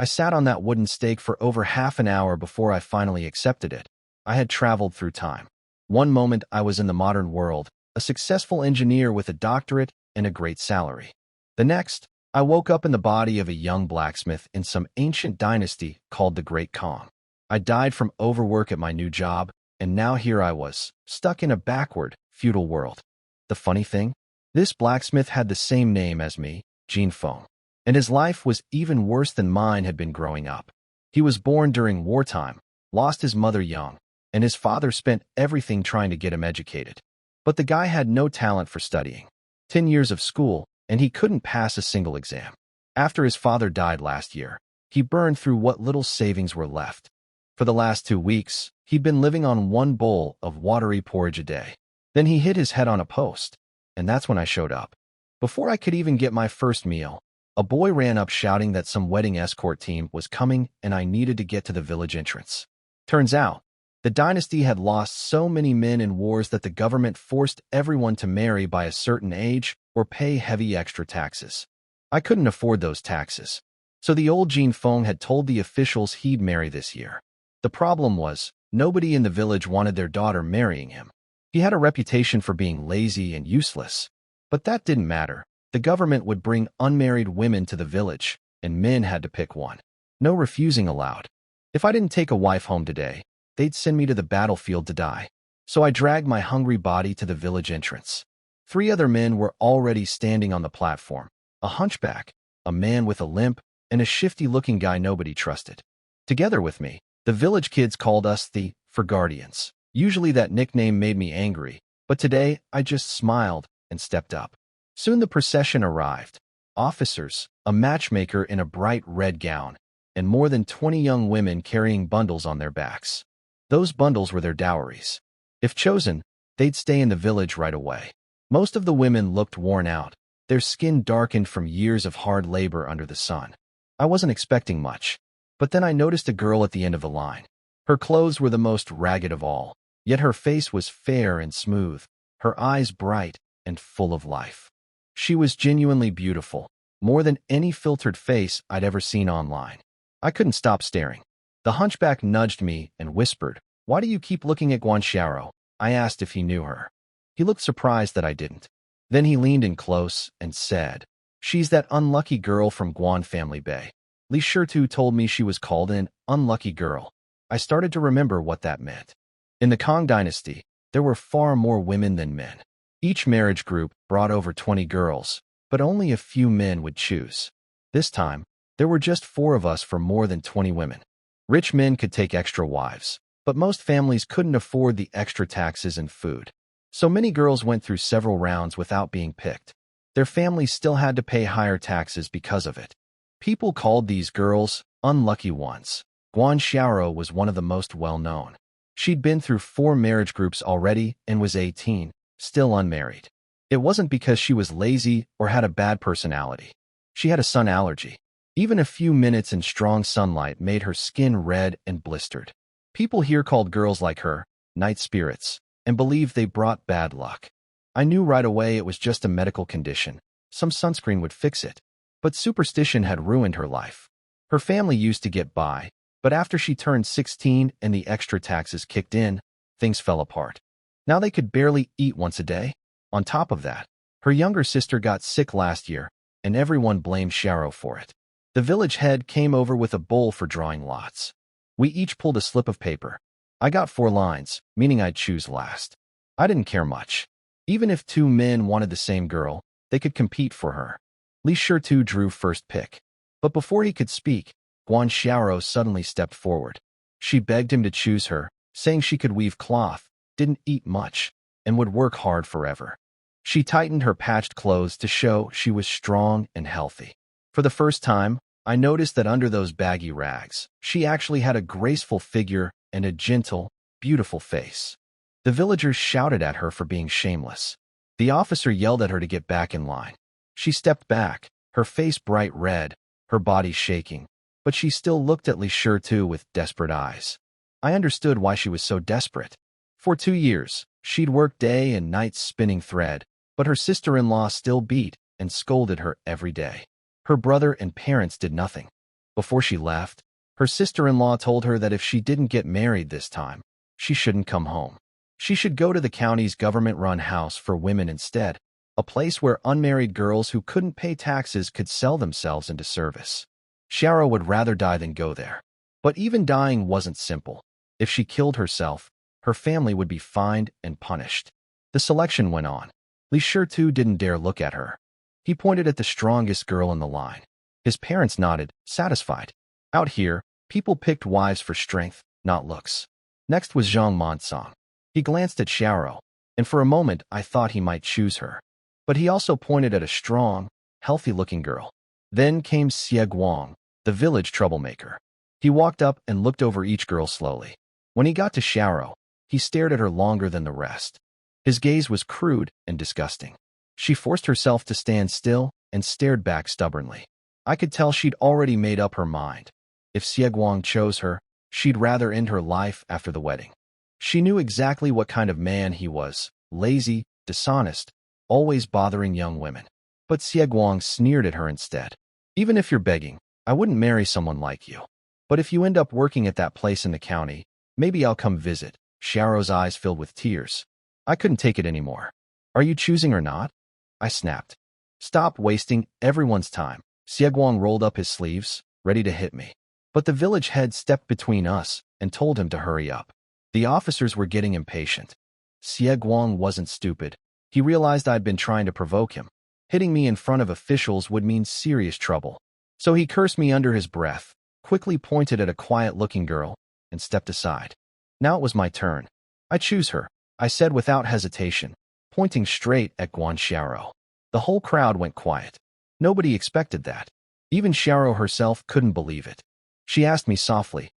I sat on that wooden stake for over half an hour before I finally accepted it. I had traveled through time. One moment I was in the modern world, a successful engineer with a doctorate and a great salary. The next, I woke up in the body of a young blacksmith in some ancient dynasty called the Great Kong. I died from overwork at my new job, and now here I was, stuck in a backward, feudal world. The funny thing? This blacksmith had the same name as me, Jin Feng, and his life was even worse than mine had been growing up. He was born during wartime, lost his mother young, and his father spent everything trying to get him educated. But the guy had no talent for studying. 10 years of school, and he couldn't pass a single exam. After his father died last year, he burned through what little savings were left. For the last 2 weeks, he'd been living on one bowl of watery porridge a day. Then he hit his head on a post, and that's when I showed up. Before I could even get my first meal, a boy ran up shouting that some wedding escort team was coming and I needed to get to the village entrance. Turns out, the dynasty had lost so many men in wars that the government forced everyone to marry by a certain age or pay heavy extra taxes. I couldn't afford those taxes, so the old Jin Feng had told the officials he'd marry this year. The problem was, nobody in the village wanted their daughter marrying him. He had a reputation for being lazy and useless. But that didn't matter. The government would bring unmarried women to the village, and men had to pick one. No refusing allowed. If I didn't take a wife home today, they'd send me to the battlefield to die. So I dragged my hungry body to the village entrance. 3 other men were already standing on the platform. A hunchback, a man with a limp, and a shifty-looking guy nobody trusted. Together with me, the village kids called us the Guardians. Usually that nickname made me angry, but today I just smiled and stepped up. Soon the procession arrived. Officers, a matchmaker in a bright red gown, and more than 20 young women carrying bundles on their backs. Those bundles were their dowries. If chosen, they'd stay in the village right away. Most of the women looked worn out, their skin darkened from years of hard labor under the sun. I wasn't expecting much, but then I noticed a girl at the end of the line. Her clothes were the most ragged of all, yet her face was fair and smooth, her eyes bright and full of life. She was genuinely beautiful, more than any filtered face I'd ever seen online. I couldn't stop staring. The hunchback nudged me and whispered, "Why do you keep looking at Guanxiaro?" I asked if he knew her. He looked surprised that I didn't. Then he leaned in close and said, "She's that unlucky girl from Guan Family Bay. Li Shirtu told me she was called an unlucky girl." I started to remember what that meant. In the Kong dynasty, there were far more women than men. Each marriage group brought over 20 girls, but only a few men would choose. This time, there were just 4 of us for more than 20 women. Rich men could take extra wives, but most families couldn't afford the extra taxes and food. So many girls went through several rounds without being picked. Their families still had to pay higher taxes because of it. People called these girls unlucky ones. Guanxiaro was one of the most well-known. She'd been through 4 marriage groups already and was 18, still unmarried. It wasn't because she was lazy or had a bad personality. She had a sun allergy. Even a few minutes in strong sunlight made her skin red and blistered. People here called girls like her night spirits and believed they brought bad luck. I knew right away it was just a medical condition. Some sunscreen would fix it. But superstition had ruined her life. Her family used to get by, but after she turned 16 and the extra taxes kicked in, things fell apart. Now they could barely eat once a day. On top of that, her younger sister got sick last year, and everyone blamed Xiaro for it. The village head came over with a bowl for drawing lots. We each pulled a slip of paper. I got 4 lines, meaning I'd choose last. I didn't care much. Even if 2 men wanted the same girl, they could compete for her. Li Shirtu drew first pick. But before he could speak, Guanxiaro suddenly stepped forward. She begged him to choose her, saying she could weave cloth, didn't eat much, and would work hard forever. She tightened her patched clothes to show she was strong and healthy. For the first time, I noticed that under those baggy rags, she actually had a graceful figure and a gentle, beautiful face. The villagers shouted at her for being shameless. The officer yelled at her to get back in line. She stepped back, her face bright red, her body shaking, but she still looked at Li Shirtu with desperate eyes. I understood why she was so desperate. For 2 years, she'd worked day and night spinning thread, but her sister-in-law still beat and scolded her every day. Her brother and parents did nothing. Before she left, her sister-in-law told her that if she didn't get married this time, she shouldn't come home. She should go to the county's government-run house for women instead, a place where unmarried girls who couldn't pay taxes could sell themselves into service. Sharo would rather die than go there. But even dying wasn't simple. If she killed herself, her family would be fined and punished. The selection went on. Li Shirtu didn't dare look at her. He pointed at the strongest girl in the line. His parents nodded, satisfied. Out here, people picked wives for strength, not looks. Next was Zhang Monsong. He glanced at Sharo, and for a moment I thought he might choose her. But he also pointed at a strong, healthy-looking girl. Then came Xie Guang, the village troublemaker. He walked up and looked over each girl slowly. When he got to Sharo, he stared at her longer than the rest. His gaze was crude and disgusting. She forced herself to stand still and stared back stubbornly. I could tell she'd already made up her mind. If Xie Guang chose her, she'd rather end her life after the wedding. She knew exactly what kind of man he was, lazy, dishonest, always bothering young women. But Xie Guang sneered at her instead. Even if you're begging, I wouldn't marry someone like you. But if you end up working at that place in the county, maybe I'll come visit. Sharo's eyes filled with tears. I couldn't take it anymore. Are you choosing or not? I snapped. Stop wasting everyone's time. Xie Guang rolled up his sleeves, ready to hit me. But the village head stepped between us and told him to hurry up. The officers were getting impatient. Xie Guang wasn't stupid. He realized I'd been trying to provoke him. Hitting me in front of officials would mean serious trouble. So he cursed me under his breath, quickly pointed at a quiet-looking girl, and stepped aside. Now it was my turn. I choose her, I said without hesitation, pointing straight at Guan Sharo. The whole crowd went quiet. Nobody expected that. Even Sharo herself couldn't believe it. She asked me softly,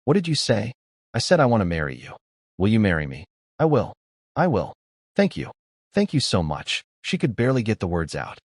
what did you say? I said I want to marry you. Will you marry me? I will. I will. Thank you. Thank you so much. She could barely get the words out.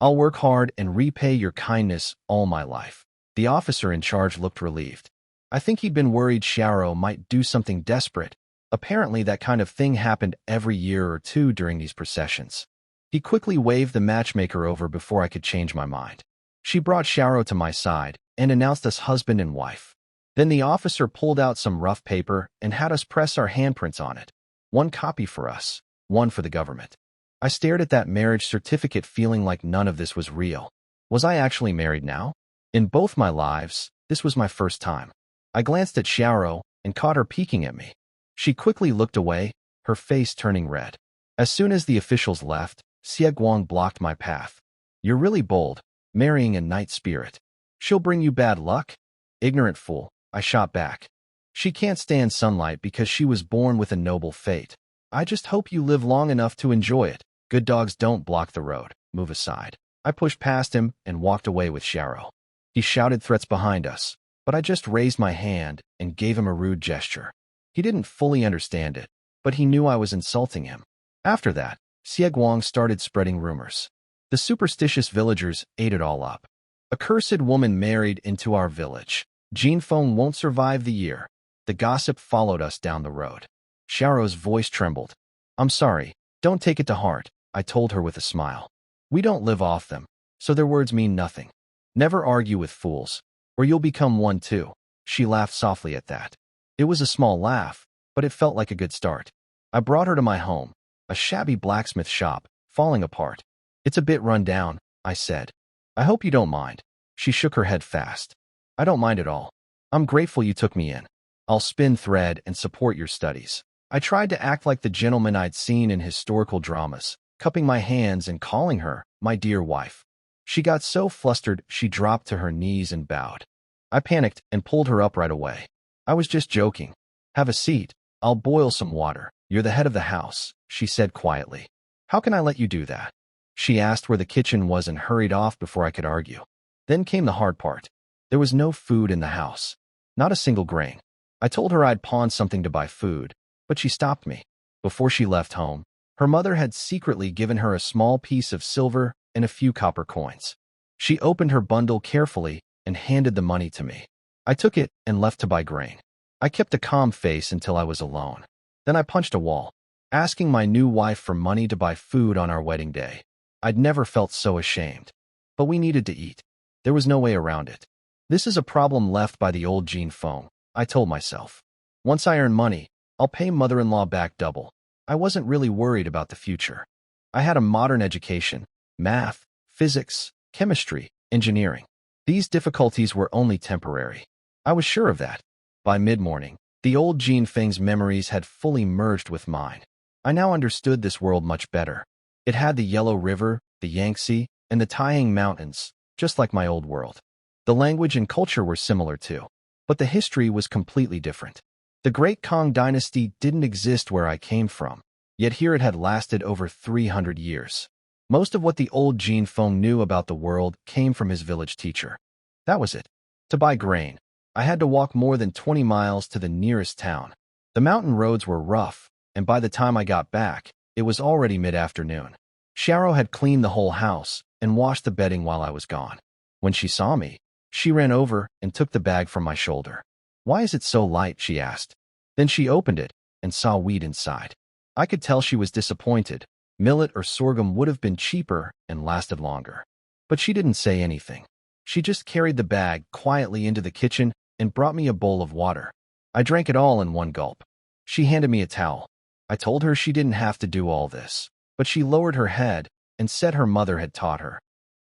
I'll work hard and repay your kindness all my life. The officer in charge looked relieved. I think he'd been worried Sharo might do something desperate. Apparently that kind of thing happened every year or two during these processions. He quickly waved the matchmaker over before I could change my mind. She brought Sharo to my side and announced us husband and wife. Then the officer pulled out some rough paper and had us press our handprints on it. One copy for us, one for the government. I stared at that marriage certificate feeling like none of this was real. Was I actually married now? In both my lives, this was my first time. I glanced at Sharo and caught her peeking at me. She quickly looked away, her face turning red. As soon as the officials left, Xie Guang blocked my path. You're really bold, marrying a night spirit. She'll bring you bad luck? Ignorant fool, I shot back. She can't stand sunlight because she was born with a noble fate. I just hope you live long enough to enjoy it. Good dogs don't block the road. Move aside. I pushed past him and walked away with Sharo. He shouted threats behind us, but I just raised my hand and gave him a rude gesture. He didn't fully understand it, but he knew I was insulting him. After that, Xie Guang started spreading rumors. The superstitious villagers ate it all up. A cursed woman married into our village. Jinfeng won't survive the year. The gossip followed us down the road. Sharo's voice trembled. I'm sorry, don't take it to heart, I told her with a smile. We don't live off them, so their words mean nothing. Never argue with fools, or you'll become one too. She laughed softly at that. It was a small laugh, but it felt like a good start. I brought her to my home, a shabby blacksmith shop, falling apart. It's a bit run down, I said. I hope you don't mind. She shook her head fast. I don't mind at all. I'm grateful you took me in. I'll spin thread and support your studies. I tried to act like the gentleman I'd seen in historical dramas, cupping my hands and calling her my dear wife. She got so flustered she dropped to her knees and bowed. I panicked and pulled her up right away. I was just joking. Have a seat. I'll boil some water. You're the head of the house, she said quietly. How can I let you do that? She asked where the kitchen was and hurried off before I could argue. Then came the hard part. There was no food in the house. Not a single grain. I told her I'd pawn something to buy food, but she stopped me. Before she left home, her mother had secretly given her a small piece of silver and a few copper coins. She opened her bundle carefully and handed the money to me. I took it and left to buy grain. I kept a calm face until I was alone. Then I punched a wall, asking my new wife for money to buy food on our wedding day. I'd never felt so ashamed. But we needed to eat. There was no way around it. This is a problem left by the old Jin Feng, I told myself. Once I earn money, I'll pay mother-in-law back double. I wasn't really worried about the future. I had a modern education, math, physics, chemistry, engineering. These difficulties were only temporary. I was sure of that. By mid-morning, the old Jin Feng's memories had fully merged with mine. I now understood this world much better. It had the Yellow River, the Yangtze, and the Taihang Mountains, just like my old world. The language and culture were similar too, but the history was completely different. The Great Kong Dynasty didn't exist where I came from, yet here it had lasted over 300 years. Most of what the old Jin Feng knew about the world came from his village teacher. That was it. To buy grain, I had to walk more than 20 miles to the nearest town. The mountain roads were rough, and by the time I got back, it was already mid-afternoon. Sharo had cleaned the whole house and washed the bedding while I was gone. When she saw me, she ran over and took the bag from my shoulder. "Why is it so light?" she asked. Then she opened it and saw wheat inside. I could tell she was disappointed. Millet or sorghum would have been cheaper and lasted longer. But she didn't say anything. She just carried the bag quietly into the kitchen and brought me a bowl of water. I drank it all in one gulp. She handed me a towel. I told her she didn't have to do all this, but she lowered her head and said her mother had taught her.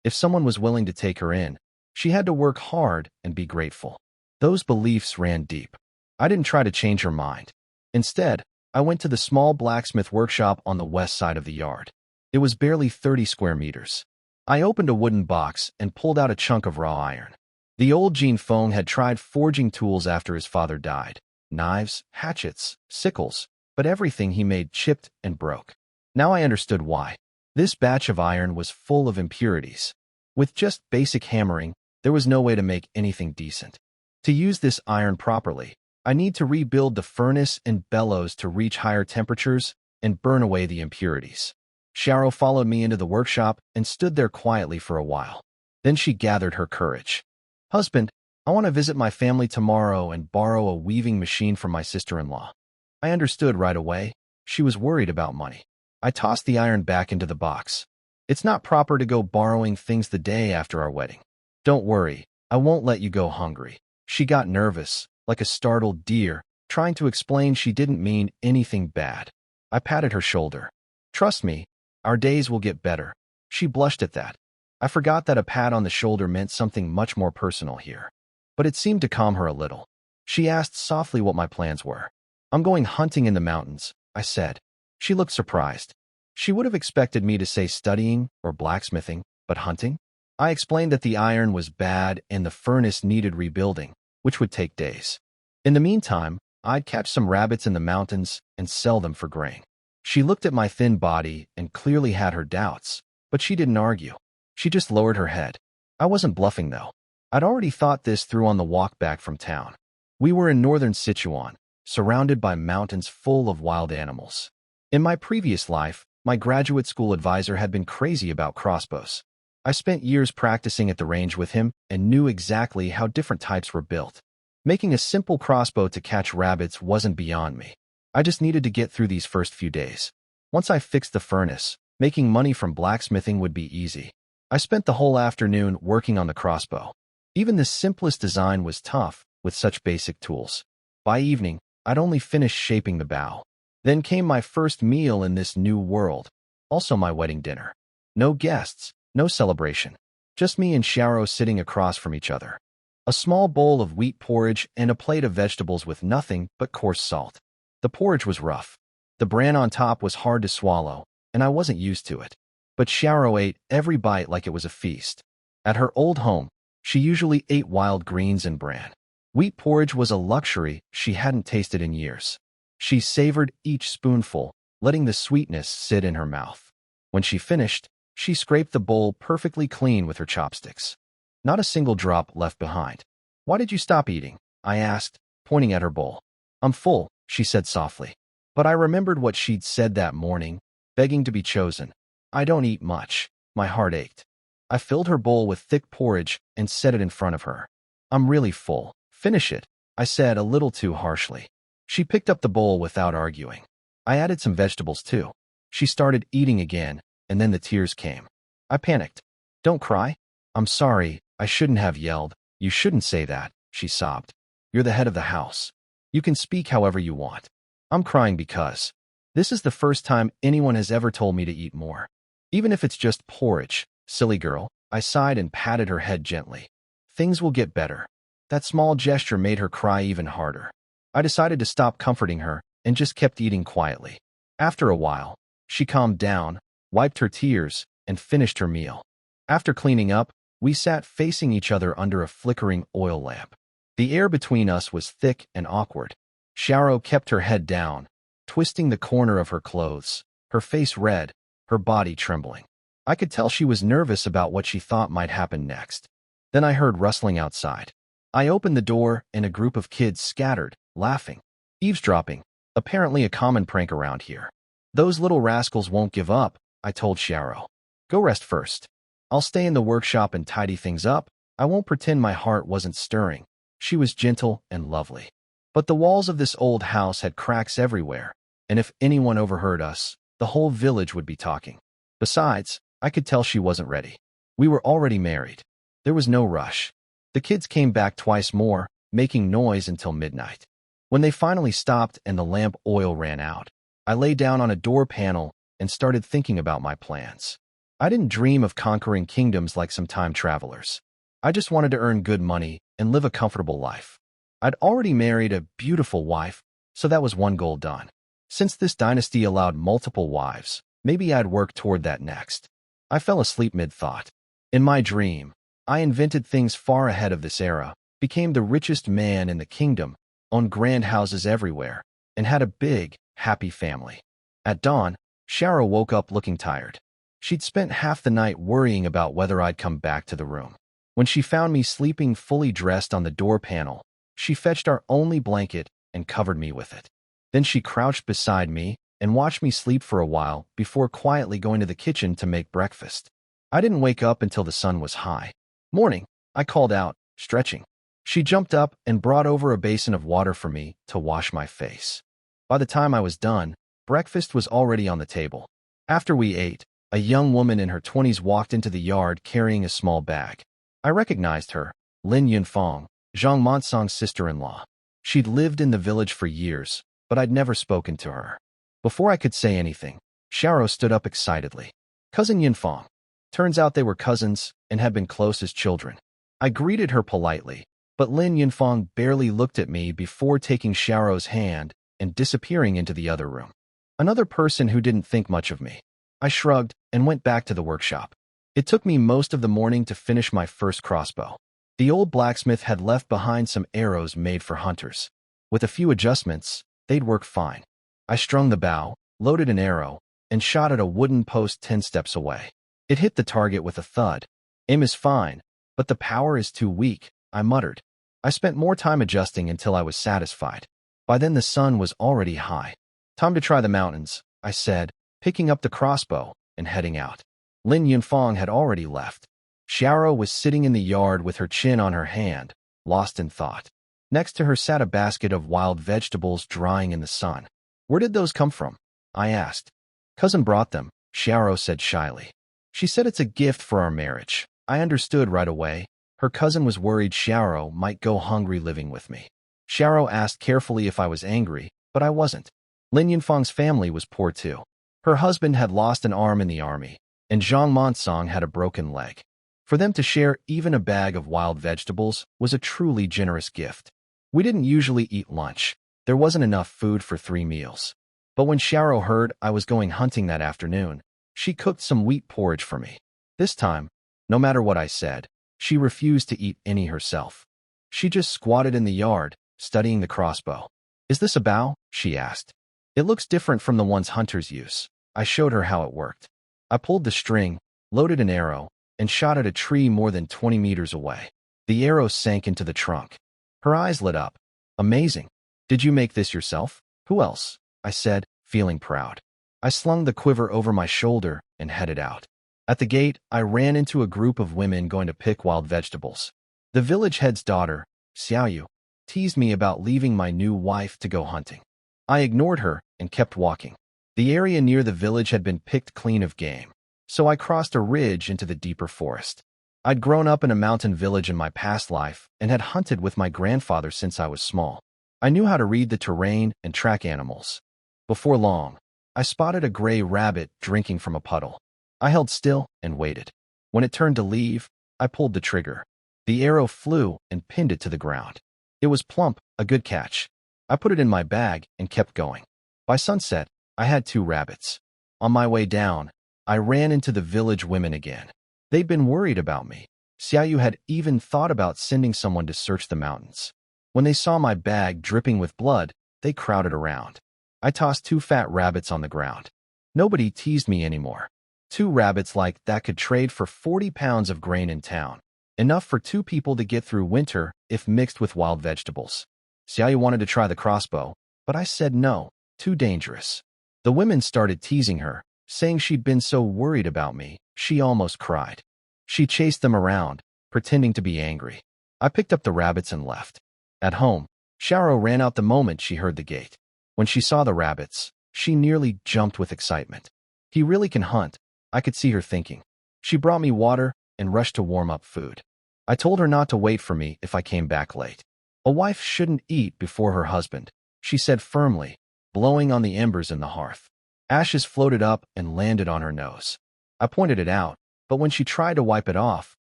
If someone was willing to take her in, she had to work hard and be grateful. Those beliefs ran deep. I didn't try to change her mind. Instead, I went to the small blacksmith workshop on the west side of the yard. It was barely 30 square meters. I opened a wooden box and pulled out a chunk of raw iron. The old Jin Feng had tried forging tools after his father died. Knives, hatchets, sickles, but everything he made chipped and broke. Now I understood why. This batch of iron was full of impurities. With just basic hammering, there was no way to make anything decent. To use this iron properly, I need to rebuild the furnace and bellows to reach higher temperatures and burn away the impurities. Sharo followed me into the workshop and stood there quietly for a while. Then she gathered her courage. "Husband, I want to visit my family tomorrow and borrow a weaving machine from my sister-in-law." I understood right away. She was worried about money. I tossed the iron back into the box. "It's not proper to go borrowing things the day after our wedding. Don't worry, I won't let you go hungry." She got nervous, like a startled deer, trying to explain she didn't mean anything bad. I patted her shoulder. "Trust me, our days will get better." She blushed at that. I forgot that a pat on the shoulder meant something much more personal here. But it seemed to calm her a little. She asked softly what my plans were. "I'm going hunting in the mountains," I said. She looked surprised. She would have expected me to say studying or blacksmithing, but hunting? I explained that the iron was bad and the furnace needed rebuilding, which would take days. In the meantime, I'd catch some rabbits in the mountains and sell them for grain. She looked at my thin body and clearly had her doubts, but she didn't argue. She just lowered her head. I wasn't bluffing, though. I'd already thought this through on the walk back from town. We were in northern Sichuan, surrounded by mountains full of wild animals. In my previous life, my graduate school advisor had been crazy about crossbows. I spent years practicing at the range with him and knew exactly how different types were built. Making a simple crossbow to catch rabbits wasn't beyond me. I just needed to get through these first few days. Once I fixed the furnace, making money from blacksmithing would be easy. I spent the whole afternoon working on the crossbow. Even the simplest design was tough with such basic tools. By evening, I'd only finished shaping the bow. Then came my first meal in this new world, also my wedding dinner. No guests, no celebration. Just me and Sharo sitting across from each other. A small bowl of wheat porridge and a plate of vegetables with nothing but coarse salt. The porridge was rough. The bran on top was hard to swallow, and I wasn't used to it. But Sharo ate every bite like it was a feast. At her old home, she usually ate wild greens and bran. Wheat porridge was a luxury she hadn't tasted in years. She savored each spoonful, letting the sweetness sit in her mouth. When she finished, she scraped the bowl perfectly clean with her chopsticks. Not a single drop left behind. "Why did you stop eating?" I asked, pointing at her bowl. "I'm full," she said softly. But I remembered what she'd said that morning, begging to be chosen. "I don't eat much." My heart ached. I filled her bowl with thick porridge and set it in front of her. "I'm really full. Finish it," I said a little too harshly. She picked up the bowl without arguing. I added some vegetables too. She started eating again, and then the tears came. I panicked. "Don't cry." "I'm sorry, I shouldn't have yelled. You shouldn't say that, she sobbed. You're the head of the house. You can speak however you want. I'm crying because this is the first time anyone has ever told me to eat more. Even if it's just porridge, silly girl, I sighed and patted her head gently. Things will get better. That small gesture made her cry even harder. I decided to stop comforting her and just kept eating quietly. After a while, she calmed down, wiped her tears, and finished her meal. After cleaning up, we sat facing each other under a flickering oil lamp. The air between us was thick and awkward. Xiao kept her head down, twisting the corner of her clothes, her face red, her body trembling. I could tell she was nervous about what she thought might happen next. Then I heard rustling outside. I opened the door and a group of kids scattered, laughing. Eavesdropping, apparently a common prank around here. Those little rascals won't give up, I told Xiao. Go rest first. I'll stay in the workshop and tidy things up. I won't pretend my heart wasn't stirring. She was gentle and lovely. But the walls of this old house had cracks everywhere, and if anyone overheard us, the whole village would be talking. Besides, I could tell she wasn't ready. We were already married. There was no rush. The kids came back twice more, making noise until midnight. When they finally stopped and the lamp oil ran out, I lay down on a door panel and started thinking about my plans. I didn't dream of conquering kingdoms like some time travelers. I just wanted to earn good money and live a comfortable life. I'd already married a beautiful wife, so that was one goal done. Since this dynasty allowed multiple wives, maybe I'd work toward that next. I fell asleep mid-thought. In my dream, I invented things far ahead of this era, became the richest man in the kingdom, owned grand houses everywhere, and had a big, happy family. At dawn, Xiao woke up looking tired. She'd spent half the night worrying about whether I'd come back to the room. When she found me sleeping fully dressed on the door panel, she fetched our only blanket and covered me with it. Then she crouched beside me and watched me sleep for a while before quietly going to the kitchen to make breakfast. I didn't wake up until the sun was high. Morning, I called out, stretching. She jumped up and brought over a basin of water for me to wash my face. By the time I was done, breakfast was already on the table. After we ate, a young woman in her 20s walked into the yard carrying a small bag. I recognized her, Lin Yunfeng, Zhang Monsong's sister-in-law. She'd lived in the village for years, but I'd never spoken to her. Before I could say anything, Xiao stood up excitedly. Cousin Yunfeng. Turns out they were cousins and had been close as children. I greeted her politely, but Lin Yunfeng barely looked at me before taking Xiao's hand and disappearing into the other room. Another person who didn't think much of me. I shrugged and went back to the workshop. It took me most of the morning to finish my first crossbow. The old blacksmith had left behind some arrows made for hunters. With a few adjustments, they'd work fine. I strung the bow, loaded an arrow, and shot at a wooden post 10 steps away. It hit the target with a thud. Aim is fine, but the power is too weak, I muttered. I spent more time adjusting until I was satisfied. By then the sun was already high. Time to try the mountains, I said, picking up the crossbow and heading out. Lin Yunfeng had already left. Xiao was sitting in the yard with her chin on her hand, lost in thought. Next to her sat a basket of wild vegetables drying in the sun. Where did those come from? I asked. Cousin brought them, Xiao said shyly. She said it's a gift for our marriage. I understood right away. Her cousin was worried Xiao might go hungry living with me. Xiao asked carefully if I was angry, but I wasn't. Lin Yunfeng's family was poor too. Her husband had lost an arm in the army, and Zhang Monsong had a broken leg. For them to share even a bag of wild vegetables was a truly generous gift. We didn't usually eat lunch. There wasn't enough food for 3 meals. But when Xiao heard I was going hunting that afternoon, she cooked some wheat porridge for me. This time, no matter what I said, she refused to eat any herself. She just squatted in the yard, studying the crossbow. Is this a bow? She asked. It looks different from the ones hunters use. I showed her how it worked. I pulled the string, loaded an arrow, and shot at a tree more than 20 meters away. The arrow sank into the trunk. Her eyes lit up. Amazing. Did you make this yourself? Who else? I said, feeling proud. I slung the quiver over my shoulder and headed out. At the gate, I ran into a group of women going to pick wild vegetables. The village head's daughter, Xiaoyu, teased me about leaving my new wife to go hunting. I ignored her and kept walking. The area near the village had been picked clean of game, so I crossed a ridge into the deeper forest. I'd grown up in a mountain village in my past life and had hunted with my grandfather since I was small. I knew how to read the terrain and track animals. Before long, I spotted a gray rabbit drinking from a puddle. I held still and waited. When it turned to leave, I pulled the trigger. The arrow flew and pinned it to the ground. It was plump, a good catch. I put it in my bag and kept going. By sunset, I had 2 rabbits. On my way down, I ran into the village women again. They'd been worried about me. Xiaoyu had even thought about sending someone to search the mountains. When they saw my bag dripping with blood, they crowded around. I tossed 2 fat rabbits on the ground. Nobody teased me anymore. 2 rabbits like that could trade for 40 pounds of grain in town. Enough for 2 people to get through winter if mixed with wild vegetables. Xiaoyu wanted to try the crossbow, but I said no, too dangerous. The women started teasing her, saying she'd been so worried about me, she almost cried. She chased them around, pretending to be angry. I picked up the rabbits and left. At home, Xiaoyu ran out the moment she heard the gate. When she saw the rabbits, she nearly jumped with excitement. He really can hunt, I could see her thinking. She brought me water and rushed to warm up food. I told her not to wait for me if I came back late. A wife shouldn't eat before her husband, she said firmly, blowing on the embers in the hearth. Ashes floated up and landed on her nose. I pointed it out, but when she tried to wipe it off,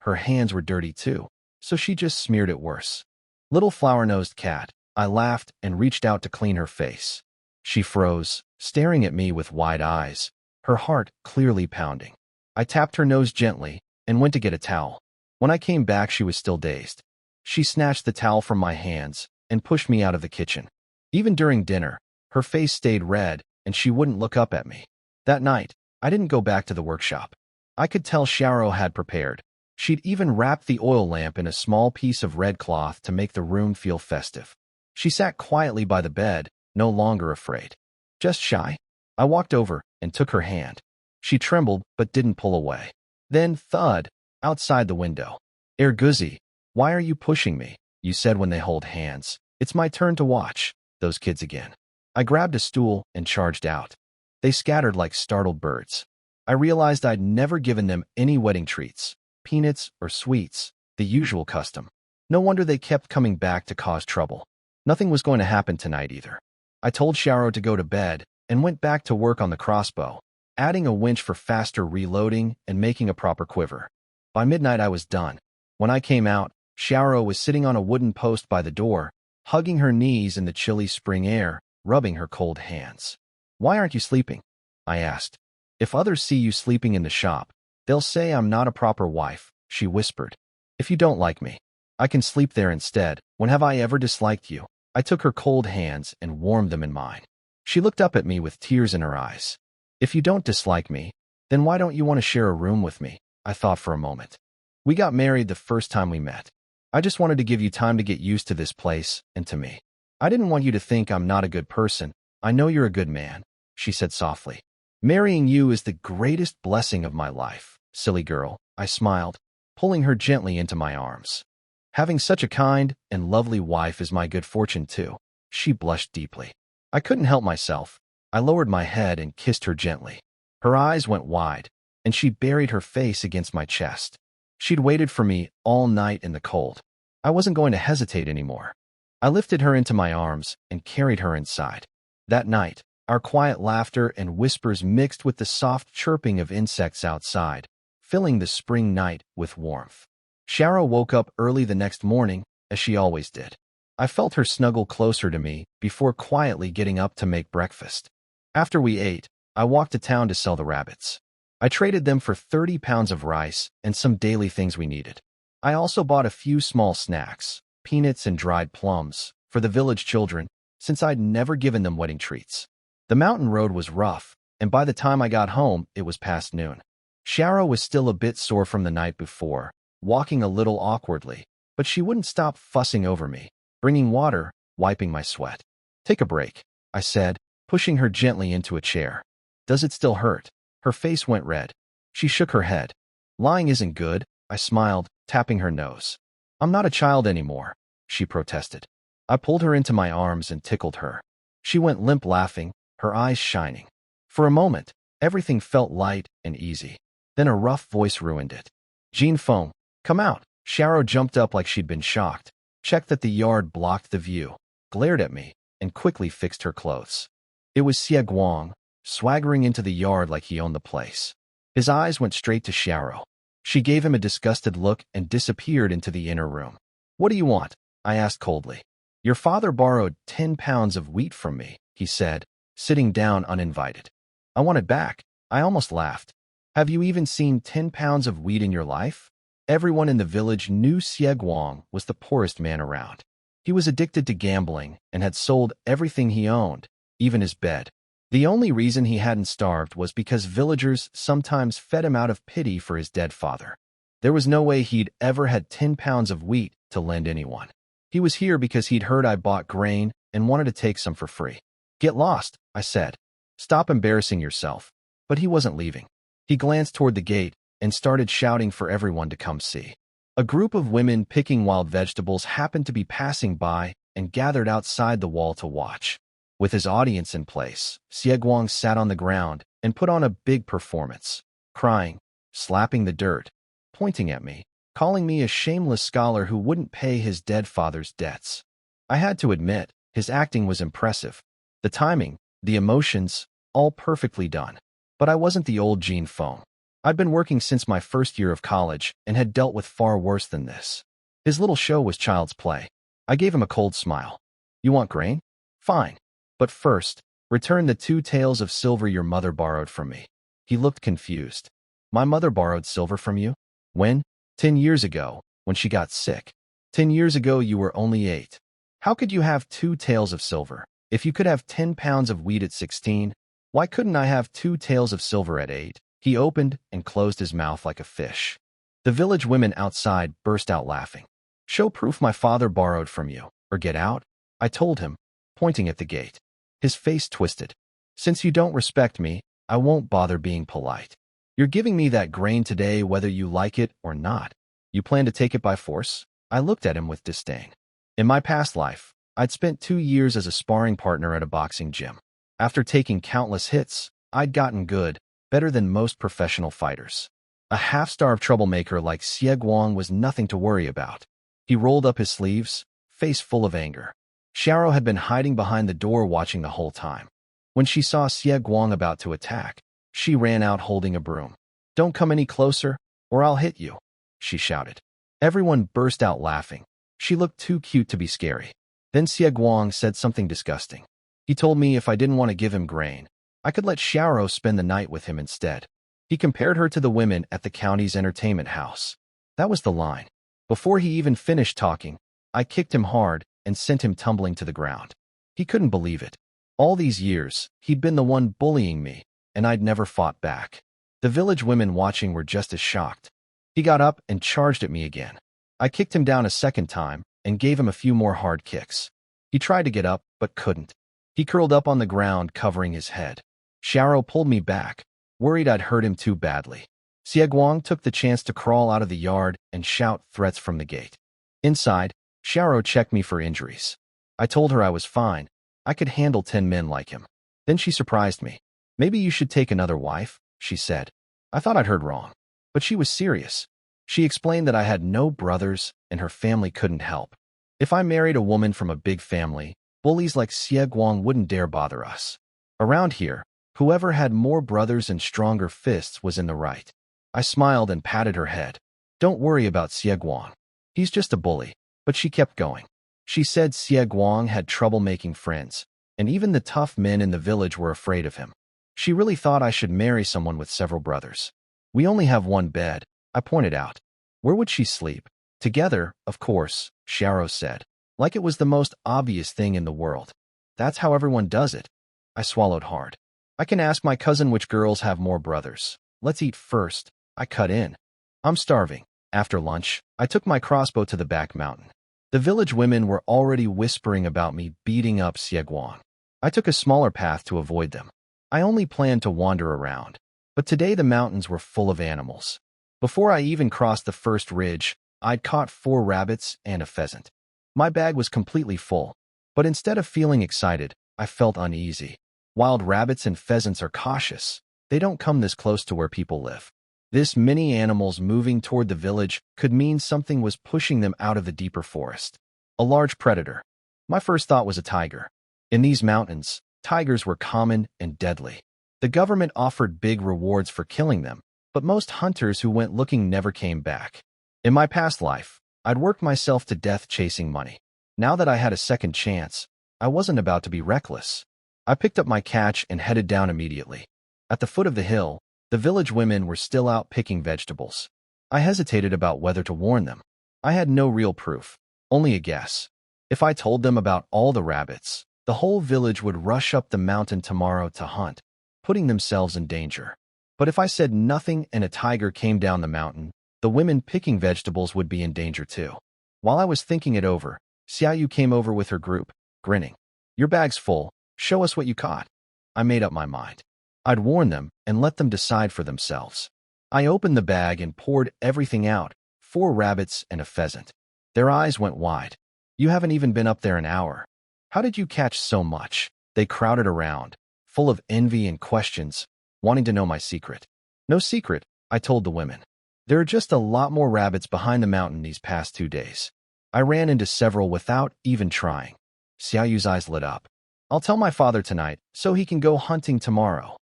her hands were dirty too, so she just smeared it worse. Little flower-nosed cat, I laughed and reached out to clean her face. She froze, staring at me with wide eyes, her heart clearly pounding. I tapped her nose gently and went to get a towel. When I came back, she was still dazed. She snatched the towel from my hands and pushed me out of the kitchen. Even during dinner, her face stayed red and she wouldn't look up at me. That night, I didn't go back to the workshop. I could tell Xiaoyu had prepared. She'd even wrapped the oil lamp in a small piece of red cloth to make the room feel festive. She sat quietly by the bed, no longer afraid. Just shy. I walked over and took her hand. She trembled but didn't pull away. Then, thud, outside the window. Erguzi, why are you pushing me? You said when they hold hands. It's my turn to watch. Those kids again. I grabbed a stool and charged out. They scattered like startled birds. I realized I'd never given them any wedding treats, peanuts or sweets, the usual custom. No wonder they kept coming back to cause trouble. Nothing was going to happen tonight either. I told Xiaoyu to go to bed and went back to work on the crossbow, adding a winch for faster reloading and making a proper quiver. By midnight I was done. When I came out, Xiaoyu was sitting on a wooden post by the door, hugging her knees in the chilly spring air, rubbing her cold hands. Why aren't you sleeping? I asked. If others see you sleeping in the shop, they'll say I'm not a proper wife, she whispered. If you don't like me, I can sleep there instead. When have I ever disliked you? I took her cold hands and warmed them in mine. She looked up at me with tears in her eyes. If you don't dislike me, then why don't you want to share a room with me? I thought for a moment. We got married the first time we met. I just wanted to give you time to get used to this place and to me. I didn't want you to think I'm not a good person. I know you're a good man, she said softly. Marrying you is the greatest blessing of my life, silly girl, I smiled, pulling her gently into my arms. Having such a kind and lovely wife is my good fortune too. She blushed deeply. I couldn't help myself. I lowered my head and kissed her gently. Her eyes went wide, and she buried her face against my chest. She'd waited for me all night in the cold. I wasn't going to hesitate anymore. I lifted her into my arms and carried her inside. That night, our quiet laughter and whispers mixed with the soft chirping of insects outside, filling the spring night with warmth. Xiaoyu woke up early the next morning, as she always did. I felt her snuggle closer to me before quietly getting up to make breakfast. After we ate, I walked to town to sell the rabbits. I traded them for 30 pounds of rice and some daily things we needed. I also bought a few small snacks, peanuts and dried plums, for the village children, since I'd never given them wedding treats. The mountain road was rough, and by the time I got home, it was past noon. Xiaoyu was still a bit sore from the night before, walking a little awkwardly, but she wouldn't stop fussing over me, bringing water, wiping my sweat. Take a break, I said, pushing her gently into a chair. Does it still hurt? Her face went red. She shook her head. Lying isn't good, I smiled, tapping her nose. I'm not a child anymore, she protested. I pulled her into my arms and tickled her. She went limp laughing, her eyes shining. For a moment, everything felt light and easy. Then a rough voice ruined it. Jean Feng, Come out. Sharo jumped up like she'd been shocked, checked that the yard blocked the view, glared at me, and quickly fixed her clothes. It was Xie Guang, swaggering into the yard like he owned the place. His eyes went straight to Sharo. She gave him a disgusted look and disappeared into the inner room. What do you want? I asked coldly. Your father borrowed 10 pounds of wheat from me, he said, sitting down uninvited. I want it back. I almost laughed. Have you even seen 10 pounds of wheat in your life? Everyone in the village knew Xie Guang was the poorest man around. He was addicted to gambling and had sold everything he owned, even his bed. The only reason he hadn't starved was because villagers sometimes fed him out of pity for his dead father. There was no way he'd ever had 10 pounds of wheat to lend anyone. He was here because he'd heard I bought grain and wanted to take some for free. Get lost, I said. Stop embarrassing yourself. But he wasn't leaving. He glanced toward the gate and started shouting for everyone to come see. A group of women picking wild vegetables happened to be passing by and gathered outside the wall to watch. With his audience in place, Xie Guang sat on the ground and put on a big performance, crying, slapping the dirt, pointing at me, calling me a shameless scholar who wouldn't pay his dead father's debts. I had to admit, his acting was impressive. The timing, the emotions, all perfectly done. But I wasn't the old Jean Fong. I'd been working since my first year of college and had dealt with far worse than this. His little show was child's play. I gave him a cold smile. You want grain? Fine. But first, return the 2 taels of silver your mother borrowed from me. He looked confused. My mother borrowed silver from you? When? 10 years ago, when she got sick. 10 years ago you were only 8. How could you have 2 taels of silver? If you could have 10 pounds of wheat at 16, why couldn't I have 2 taels of silver at 8? He opened and closed his mouth like a fish. The village women outside burst out laughing. Show proof my father borrowed from you, or get out, I told him, pointing at the gate. His face twisted. Since you don't respect me, I won't bother being polite. You're giving me that grain today whether you like it or not. You plan to take it by force? I looked at him with disdain. In my past life, I'd spent 2 years as a sparring partner at a boxing gym. After taking countless hits, I'd gotten good, better than most professional fighters. A half-starved troublemaker like Xie Guang was nothing to worry about. He rolled up his sleeves, face full of anger. Sharo had been hiding behind the door watching the whole time. When she saw Xie Guang about to attack, she ran out holding a broom. Don't come any closer, or I'll hit you, she shouted. Everyone burst out laughing. She looked too cute to be scary. Then Xie Guang said something disgusting. He told me if I didn't want to give him grain, I could let Sharo spend the night with him instead. He compared her to the women at the county's entertainment house. That was the line. Before he even finished talking, I kicked him hard and sent him tumbling to the ground. He couldn't believe it. All these years, he'd been the one bullying me, and I'd never fought back. The village women watching were just as shocked. He got up and charged at me again. I kicked him down a second time and gave him a few more hard kicks. He tried to get up, but couldn't. He curled up on the ground, covering his head. Sharo pulled me back, worried I'd hurt him too badly. Xie Guang took the chance to crawl out of the yard and shout threats from the gate. Inside, Sharo checked me for injuries. I told her I was fine. I could handle 10 men like him. Then she surprised me. Maybe you should take another wife, she said. I thought I'd heard wrong. But she was serious. She explained that I had no brothers and her family couldn't help. If I married a woman from a big family, bullies like Xie Guang wouldn't dare bother us. Around here, whoever had more brothers and stronger fists was in the right. I smiled and patted her head. Don't worry about Xie Guang. He's just a bully. But she kept going. She said Xie Guang had trouble making friends, and even the tough men in the village were afraid of him. She really thought I should marry someone with several brothers. We only have one bed, I pointed out. Where would she sleep? Together, of course, Sharo said, like it was the most obvious thing in the world. That's how everyone does it. I swallowed hard. I can ask my cousin which girls have more brothers. Let's eat first. I cut in. I'm starving. After lunch, I took my crossbow to the back mountain. The village women were already whispering about me beating up Xie Guang. I took a smaller path to avoid them. I only planned to wander around. But today the mountains were full of animals. Before I even crossed the first ridge, I'd caught 4 rabbits and a pheasant. My bag was completely full. But instead of feeling excited, I felt uneasy. Wild rabbits and pheasants are cautious. They don't come this close to where people live. This many animals moving toward the village could mean something was pushing them out of the deeper forest. A large predator. My first thought was a tiger. In these mountains, tigers were common and deadly. The government offered big rewards for killing them, but most hunters who went looking never came back. In my past life, I'd worked myself to death chasing money. Now that I had a second chance, I wasn't about to be reckless. I picked up my catch and headed down immediately. At the foot of the hill, the village women were still out picking vegetables. I hesitated about whether to warn them. I had no real proof, only a guess. If I told them about all the rabbits, the whole village would rush up the mountain tomorrow to hunt, putting themselves in danger. But if I said nothing and a tiger came down the mountain, the women picking vegetables would be in danger too. While I was thinking it over, Xiaoyu came over with her group, grinning. "Your bag's full. Show us what you caught." I made up my mind. I'd warn them and let them decide for themselves. I opened the bag and poured everything out, 4 rabbits and a pheasant. Their eyes went wide. "You haven't even been up there an hour. How did you catch so much?" They crowded around, full of envy and questions, wanting to know my secret. "No secret," I told the women. "There are just a lot more rabbits behind the mountain these past 2 days. I ran into several without even trying." Xiaoyu's eyes lit up. "I'll tell my father tonight so he can go hunting tomorrow."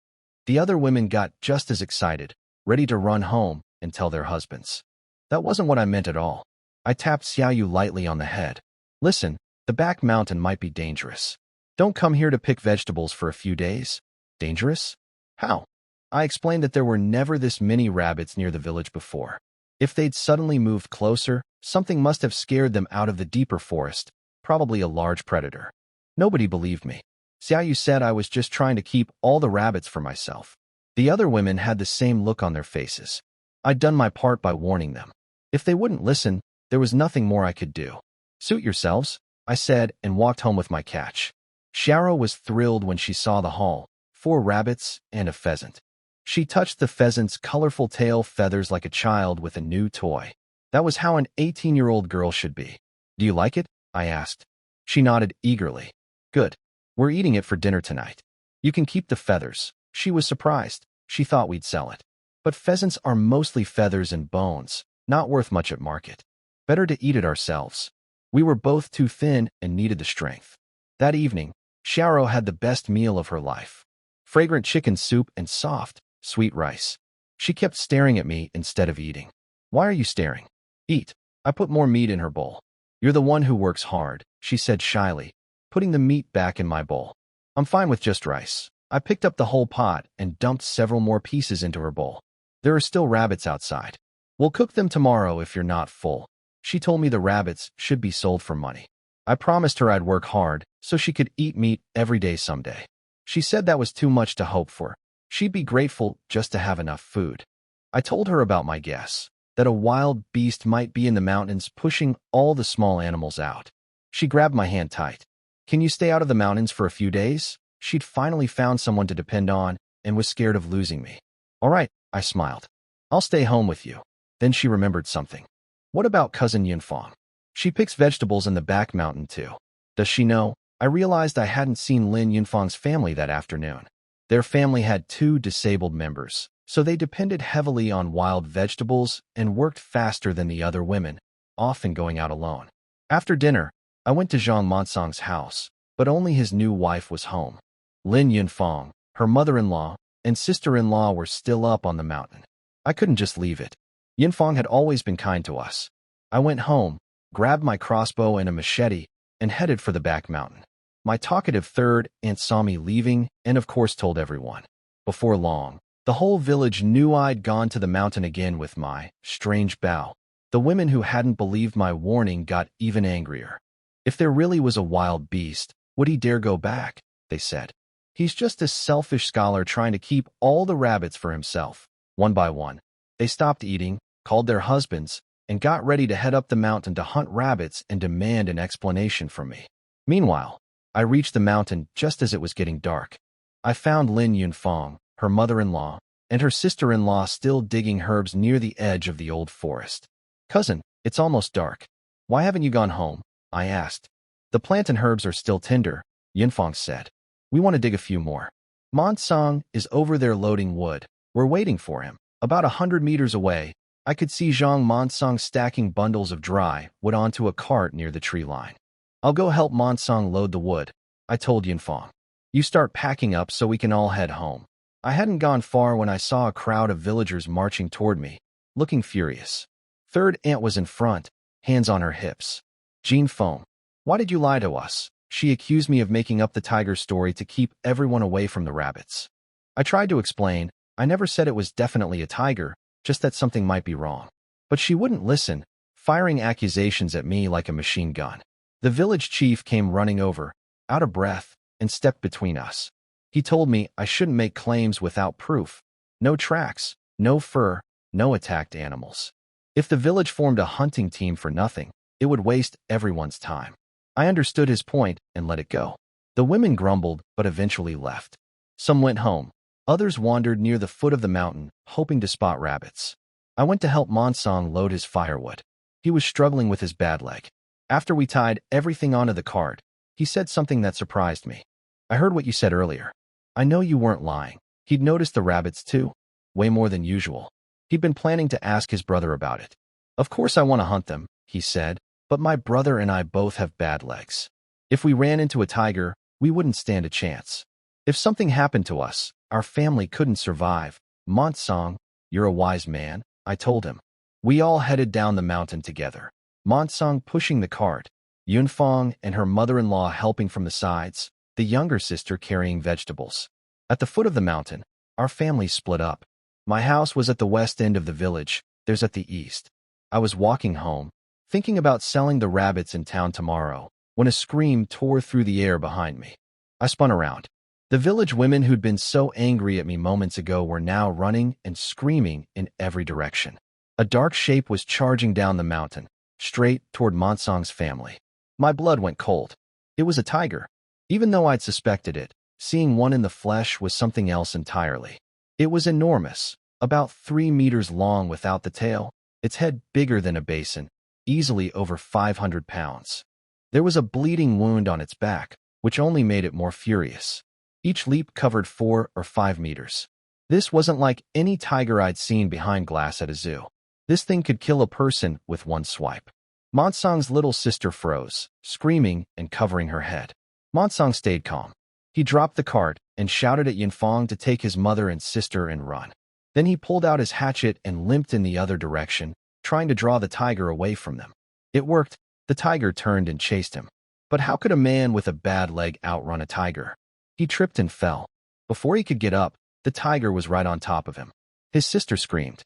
The other women got just as excited, ready to run home and tell their husbands. That wasn't what I meant at all. I tapped Xiaoyu lightly on the head. "Listen, the back mountain might be dangerous. Don't come here to pick vegetables for a few days." "Dangerous? How?" I explained that there were never this many rabbits near the village before. If they'd suddenly moved closer, something must have scared them out of the deeper forest, probably a large predator. Nobody believed me. Xiaoyu said I was just trying to keep all the rabbits for myself. The other women had the same look on their faces. I'd done my part by warning them. If they wouldn't listen, there was nothing more I could do. "Suit yourselves," I said and walked home with my catch. Xiao was thrilled when she saw the haul, 4 rabbits and a pheasant. She touched the pheasant's colorful tail feathers like a child with a new toy. That was how an 18-year-old girl should be. "Do you like it?" I asked. She nodded eagerly. "Good. We're eating it for dinner tonight. You can keep the feathers." She was surprised. She thought we'd sell it. But pheasants are mostly feathers and bones, not worth much at market. Better to eat it ourselves. We were both too thin and needed the strength. That evening, Xiao had the best meal of her life. Fragrant chicken soup and soft, sweet rice. She kept staring at me instead of eating. "Why are you staring? Eat." I put more meat in her bowl. "You're the one who works hard," she said shyly, putting the meat back in my bowl. "I'm fine with just rice." I picked up the whole pot and dumped several more pieces into her bowl. "There are still rabbits outside. We'll cook them tomorrow if you're not full." She told me the rabbits should be sold for money. I promised her I'd work hard so she could eat meat every day someday. She said that was too much to hope for. She'd be grateful just to have enough food. I told her about my guess, that a wild beast might be in the mountains pushing all the small animals out. She grabbed my hand tight. "Can you stay out of the mountains for a few days?" She'd finally found someone to depend on and was scared of losing me. "All right," I smiled. "I'll stay home with you." Then she remembered something. "What about cousin Yunfang? She picks vegetables in the back mountain too. Does she know?" I realized I hadn't seen Lin Yunfang's family that afternoon. Their family had 2 disabled members, so they depended heavily on wild vegetables and worked faster than the other women, often going out alone. After dinner, I went to Zhang Monsong's house, but only his new wife was home. Lin Yunfang, her mother-in-law, and sister-in-law were still up on the mountain. I couldn't just leave it. Yunfang had always been kind to us. I went home, grabbed my crossbow and a machete, and headed for the back mountain. My talkative third aunt saw me leaving and of course told everyone. Before long, the whole village knew I'd gone to the mountain again with my strange bow. The women who hadn't believed my warning got even angrier. "If there really was a wild beast, would he dare go back?" they said. "He's just a selfish scholar trying to keep all the rabbits for himself." One by one, they stopped eating, called their husbands, and got ready to head up the mountain to hunt rabbits and demand an explanation from me. Meanwhile, I reached the mountain just as it was getting dark. I found Lin Yunfang, her mother-in-law, and her sister-in-law still digging herbs near the edge of the old forest. "Cousin, it's almost dark. Why haven't you gone home?" I asked. "The plant and herbs are still tender," Yunfang said. "We want to dig a few more. Monsong is over there loading wood. We're waiting for him." About 100 meters away, I could see Zhang Monsong stacking bundles of dry wood onto a cart near the tree line. I'll go help Monsong load the wood, I told Yunfang. You start packing up so we can all head home. I hadn't gone far when I saw a crowd of villagers marching toward me, looking furious. Third aunt was in front, hands on her hips. Jean Feng, why did you lie to us? She accused me of making up the tiger story to keep everyone away from the rabbits. I tried to explain. I never said it was definitely a tiger, just that something might be wrong. But she wouldn't listen, firing accusations at me like a machine gun. The village chief came running over, out of breath, and stepped between us. He told me I shouldn't make claims without proof. No tracks, no fur, no attacked animals. If the village formed a hunting team for nothing, it would waste everyone's time. I understood his point and let it go. The women grumbled, but eventually left. Some went home. Others wandered near the foot of the mountain, hoping to spot rabbits. I went to help Monsong load his firewood. He was struggling with his bad leg. After we tied everything onto the cart, he said something that surprised me. I heard what you said earlier. I know you weren't lying. He'd noticed the rabbits too, way more than usual. He'd been planning to ask his brother about it. Of course I want to hunt them, he said, but my brother and I both have bad legs. If we ran into a tiger, we wouldn't stand a chance. If something happened to us, our family couldn't survive. Monsong, you're a wise man, I told him. We all headed down the mountain together. Monsong pushing the cart, Yunfang and her mother-in-law helping from the sides, the younger sister carrying vegetables. At the foot of the mountain, our family split up. My house was at the west end of the village, theirs at the east. I was walking home, thinking about selling the rabbits in town tomorrow, when a scream tore through the air behind me. I spun around. The village women who'd been so angry at me moments ago were now running and screaming in every direction. A dark shape was charging down the mountain, straight toward Monsong's family. My blood went cold. It was a tiger. Even though I'd suspected it, seeing one in the flesh was something else entirely. It was enormous, about 3 meters long without the tail, its head bigger than a basin, easily over 500 pounds. There was a bleeding wound on its back, which only made it more furious. Each leap covered 4 or 5 meters. This wasn't like any tiger I'd seen behind glass at a zoo. This thing could kill a person with one swipe. Monsong's little sister froze, screaming and covering her head. Monsong stayed calm. He dropped the cart and shouted at Yunfang to take his mother and sister and run. Then he pulled out his hatchet and limped in the other direction, trying to draw the tiger away from them. It worked. The tiger turned and chased him. But how could a man with a bad leg outrun a tiger? He tripped and fell. Before he could get up, the tiger was right on top of him. His sister screamed.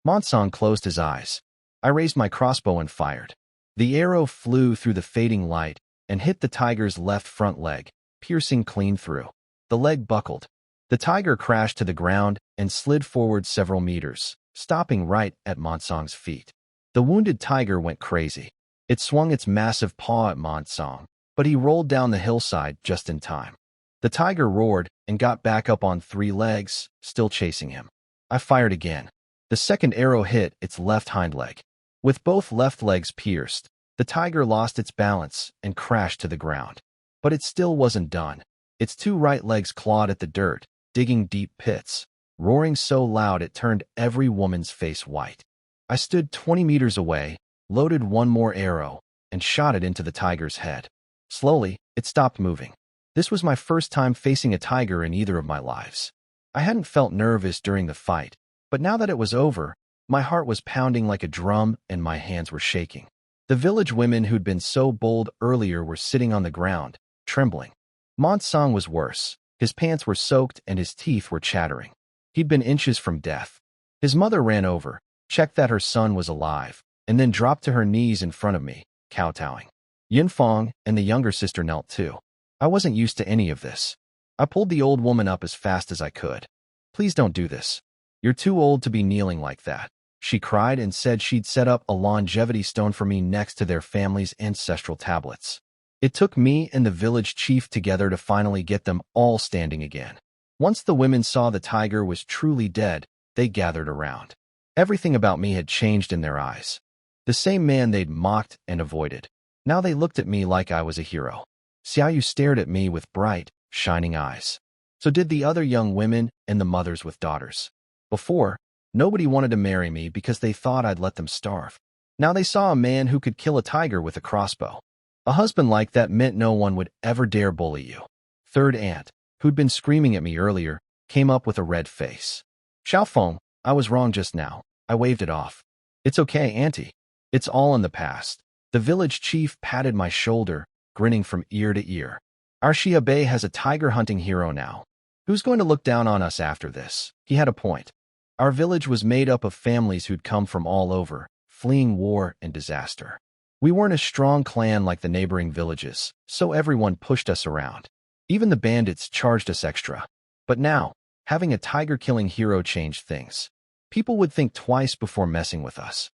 Monsong closed his eyes. I raised my crossbow and fired. The arrow flew through the fading light and hit the tiger's left front leg, piercing clean through. The leg buckled. The tiger crashed to the ground and slid forward several meters, stopping right at Monsong's feet. The wounded tiger went crazy. It swung its massive paw at Monsong, but he rolled down the hillside just in time. The tiger roared and got back up on 3 legs, still chasing him. I fired again. The second arrow hit its left hind leg. With both left legs pierced, the tiger lost its balance and crashed to the ground. But it still wasn't done. Its 2 right legs clawed at the dirt, digging deep pits, roaring so loud it turned every woman's face white. I stood 20 meters away, loaded 1 more arrow, and shot it into the tiger's head. Slowly, it stopped moving. This was my first time facing a tiger in either of my lives. I hadn't felt nervous during the fight, but now that it was over, my heart was pounding like a drum and my hands were shaking. The village women who'd been so bold earlier were sitting on the ground, trembling. Monsong was worse. His pants were soaked and his teeth were chattering. He'd been inches from death. His mother ran over, checked that her son was alive, and then dropped to her knees in front of me, kowtowing. Yunfang and the younger sister knelt too. I wasn't used to any of this. I pulled the old woman up as fast as I could. Please don't do this. You're too old to be kneeling like that. She cried and said she'd set up a longevity stone for me next to their family's ancestral tablets. It took me and the village chief together to finally get them all standing again. Once the women saw the tiger was truly dead, they gathered around. Everything about me had changed in their eyes. The same man they'd mocked and avoided. Now they looked at me like I was a hero. Xiaoyu stared at me with bright, shining eyes. So did the other young women and the mothers with daughters. Before, Nobody wanted to marry me because they thought I'd let them starve. Now they saw a man who could kill a tiger with a crossbow. A husband like that meant no one would ever dare bully you. Third aunt, who'd been screaming at me earlier, came up with a red face. Xiaofeng, I was wrong just now. I waved it off. It's okay, auntie. It's all in the past. The village chief patted my shoulder, grinning from ear to ear. Our Xia Bei has a tiger-hunting hero now. Who's going to look down on us after this? He had a point. Our village was made up of families who'd come from all over, fleeing war and disaster. We weren't a strong clan like the neighboring villages, so everyone pushed us around. Even the bandits charged us extra. But now, having a tiger-killing hero changed things. People would think twice before messing with us.